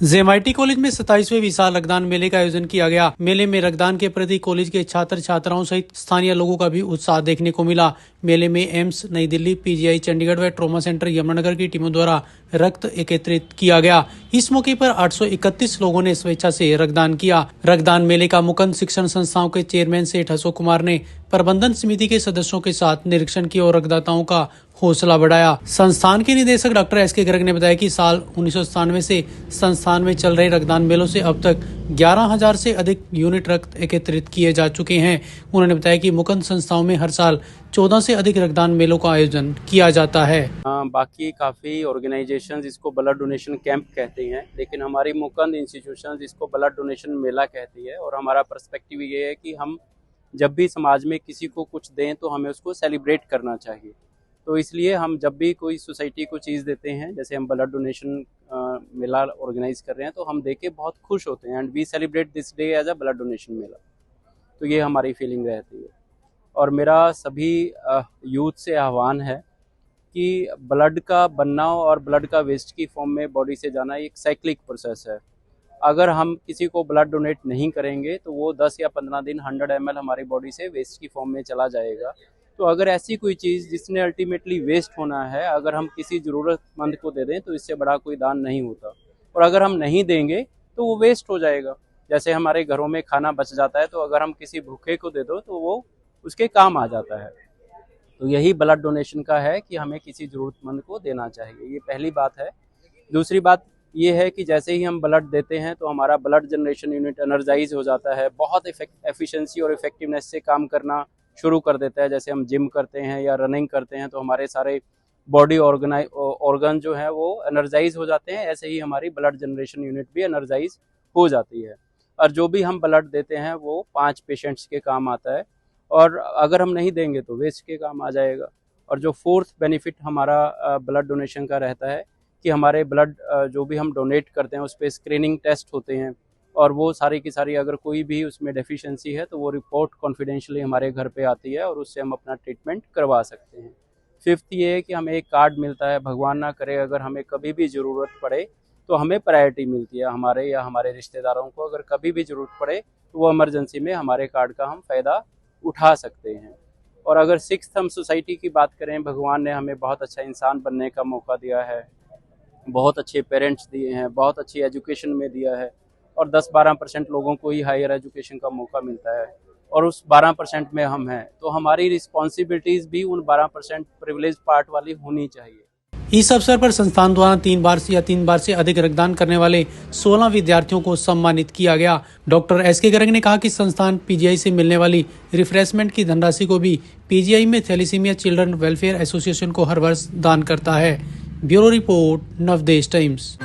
JMIT college में 27वें विशाल रक्तदान मेले का आयोजन किया गया। मेले में रक्तदान के प्रति कॉलेज के छात्र छात्राओं सहित स्थानीय लोगों का भी उत्साह देखने को मिला। मेले में एम्स नई दिल्ली, पीजीआई चंडीगढ़ व ट्रॉमा सेंटर यमुनानगर की टीमों द्वारा रक्त एकत्रित किया गया। इस मौके पर 831 लोगों ने स्वेच्छा से रक्तदान किया। रक्तदान मेले का मुकुंद शिक्षण संस्थाओं के चेयरमैन सेठ अशोक कुमार ने प्रबंधन समिति के सदस्यों के साथ निरीक्षण किया और रक्तदाताओं का हौसला बढ़ाया। संस्थान के निदेशक डॉक्टर एस.के. गर्ग ने बताया कि साल 1997 से संस्थान में चल रहे रक्तदान मेलों से अब तक 11,000 से अधिक यूनिट रक्त एकत्रित किए जा चुके हैं। उन्होंने बताया कि मुकुंद संस्थाओं में हर साल 14 से अधिक रक्तदान मेलों का आयोजन किया जाता है। बाकी काफ़ी ऑर्गेनाइजेशंस इसको ब्लड डोनेशन कैंप कहते हैं, लेकिन हमारी मुकुंद इंस्टीट्यूशन इसको ब्लड डोनेशन मेला कहती है। और हमारा पर्सपेक्टिव ये है कि हम जब भी समाज में किसी को कुछ दें तो हमें उसको सेलिब्रेट करना चाहिए। तो इसलिए हम जब भी कोई सोसाइटी को चीज़ देते हैं, जैसे हम ब्लड डोनेशन मेला ऑर्गेनाइज कर रहे हैं, तो हम देख के बहुत खुश होते हैं and we celebrate this day as a blood donation mela. तो ये हमारी फीलिंग रहती है। और मेरा सभी यूथ से आह्वान है कि ब्लड का बनना और ब्लड का वेस्ट की फॉर्म में बॉडी से जाना एक साइक्लिक प्रोसेस है। अगर हम किसी को ब्लड डोनेट नहीं करेंगे तो वो 10 या 15 दिन 100 ml हमारी बॉडी से वेस्ट की फॉर्म में चला जाएगा। तो अगर ऐसी कोई चीज़ जिसने अल्टीमेटली वेस्ट होना है, अगर हम किसी ज़रूरतमंद को दे दें तो इससे बड़ा कोई दान नहीं होता। और अगर हम नहीं देंगे तो वो वेस्ट हो जाएगा। जैसे हमारे घरों में खाना बच जाता है, तो अगर हम किसी भूखे को दे दो तो वो उसके काम आ जाता है। तो यही ब्लड डोनेशन का है कि हमें किसी ज़रूरतमंद को देना चाहिए। ये पहली बात है। दूसरी बात ये है कि जैसे ही हम ब्लड देते हैं तो हमारा ब्लड जनरेशन यूनिट एनर्जाइज हो जाता है, बहुत एफिशिएंसी और इफेक्टिवनेस से काम करना शुरू कर देता है। जैसे हम जिम करते हैं या रनिंग करते हैं तो हमारे सारे बॉडी ऑर्गन जो है वो एनर्जाइज हो जाते हैं, ऐसे ही हमारी ब्लड जनरेशन यूनिट भी एनर्जाइज हो जाती है। और जो भी हम ब्लड देते हैं वो 5 पेशेंट्स के काम आता है, और अगर हम नहीं देंगे तो वेस्ट के काम आ जाएगा। और जो फोर्थ बेनिफिट हमारा ब्लड डोनेशन का रहता है कि हमारे ब्लड जो भी हम डोनेट करते हैं उस पर स्क्रीनिंग टेस्ट होते हैं, और वो सारी की सारी अगर कोई भी उसमें डेफिशिएंसी है तो वो रिपोर्ट कॉन्फिडेंशियली हमारे घर पे आती है और उससे हम अपना ट्रीटमेंट करवा सकते हैं। फिफ्थ ये है कि हमें एक कार्ड मिलता है, भगवान ना करे अगर हमें कभी भी ज़रूरत पड़े तो हमें प्रायोरिटी मिलती है। हमारे या हमारे रिश्तेदारों को अगर कभी भी ज़रूरत पड़े तो वो इमरजेंसी में हमारे कार्ड का हम फ़ायदा उठा सकते हैं। और अगर सिक्स्थ हम सोसाइटी की बात करें, भगवान ने हमें बहुत अच्छा इंसान बनने का मौका दिया है, बहुत अच्छे पेरेंट्स दिए हैं, बहुत अच्छी एजुकेशन में दिया है, और 10-12% लोगों को ही हायर एजुकेशन का मौका मिलता है, और उस 12% में हम हैं। तो हमारी रिस्पॉन्सिबिलिटीज़ भी उन 12% प्रिविलेज पार्ट वाली होनी चाहिए। इस अवसर पर संस्थान द्वारा 3 बार से अधिक रक्तदान करने वाले 16 विद्यार्थियों को सम्मानित किया गया। Doctor S K. गर्ग ने कहा कि संस्थान पीजीआई से मिलने वाली रिफ्रेशमेंट की धनराशि को भी पीजीआई में थैलेसीमिया चिल्ड्रन वेलफेयर एसोसिएशन को हर वर्ष दान करता है। Bureau report, Navdesh times.